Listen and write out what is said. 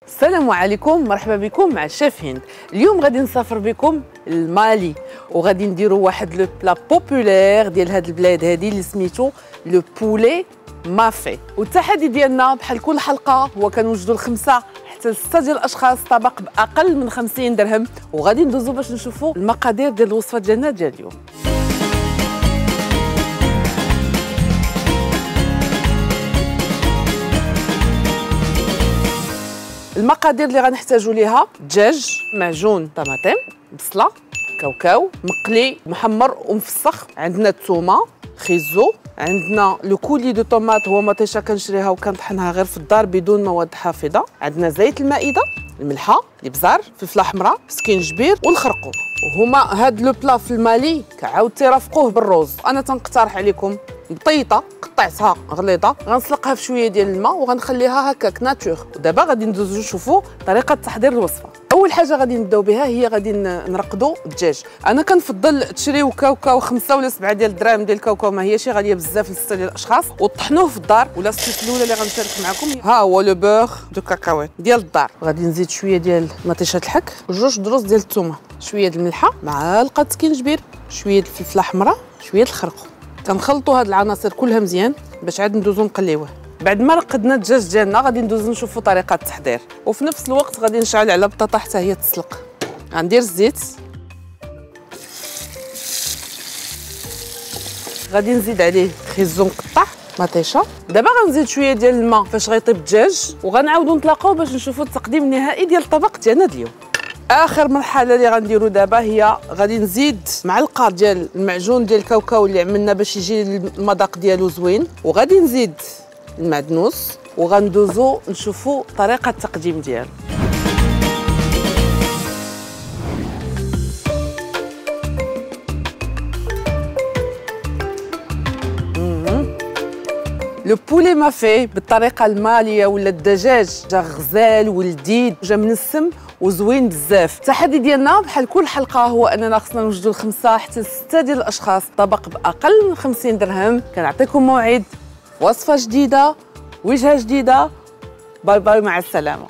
السلام عليكم، مرحبا بكم مع الشيف هند. اليوم غادي نسافر بكم لمالي وغادي نديروا واحد لو بلا بوبولير ديال هاد البلاد هادي اللي سميتو لو بولي مافي. والتحدي ديالنا بحال كل حلقه هو كنوجدوا الخمسه حتى لسته ديال الاشخاص طبق باقل من 50 درهم، وغادي ندوزو باش نشوفوا المقادير ديال الوصفه ديالنا ديال اليوم. المقادير اللي غنحتاجوا ليها: دجاج، معجون طماطم، بصله، كاوكاو مقلي محمر ومفسخ، عندنا الثومه، خيزو، عندنا لو كولي دو طوماط هو مطيشه كنشريها وكنطحنها غير في الدار بدون مواد حافظه، عندنا زيت المائده، الملحه، الابزار، الفلفله حمراء، سكينجبير والخرقوم. وهما هاد لو بلا في المالي كعاود تيرافقوه بالروز. انا تنقترح عليكم بطيطه قطعتها غليظه، غنسلقها في شويه ديال الماء وغنخليها هكاك ناتور. ودابا غادي ندوزو نشوفوا طريقه تحضير الوصفه. اول حاجه غادي نبداو بها هي غادي نرقدوا الدجاج. انا كنفضل تشريو كاوكاو 5 ولا 7 ديال الدراهم ديال الكاوكاو، ما هيش غاليه بزاف لسته ديال الاشخاص، وطحنوه في الدار. ولا السيت الاولى اللي غنشارك معكم ها هو لو بور دو كاكاوات ديال الدار. غادي نزيد شويه ديال مطيشه الحك، جوج دروس ديال الثومه، شويه ديال الملحه، معلقه سكينجبير، شويه الفلفله حمراء، شويه الخرقوم. كنخلطوا هاد العناصر كلها مزيان باش عاد ندوزو نقليوه. بعد ما رقدنا الدجاج ديالنا غادي ندوزو نشوفوا طريقه التحضير، وفي نفس الوقت غادي نشعل على بطاطا حتى هي تسلق. غندير الزيت، غادي نزيد عليه خيزو مقطع، مطيشه. دابا غنزيد شويه ديال الماء فاش غيطيب الدجاج، وغنعاودو نتلاقاو باش نشوفوا التقديم النهائي ديال الطبق ديالنا اليوم. اخر مرحله اللي غنديرو دابا هي غادي نزيد معلقه ديال المعجون ديال الكاوكاو اللي عملنا باش يجي المذاق ديالو زوين، وغادي نزيد المعدنوس، وغندوزو نشوفوا طريقه التقديم ديالو. لو بولي مافي بالطريقه الماليه ولا الدجاج جا غزال ولذيذ، جا منسم وزوين بزاف. التحدي ديالنا بحال كل حلقه هو اننا خصنا نوجدوا الخمسه حتى لسته ديال الاشخاص طبق باقل من 50 درهم. كنعطيكم موعد وصفه جديده، وجهه جديده. باي باي، مع السلامه.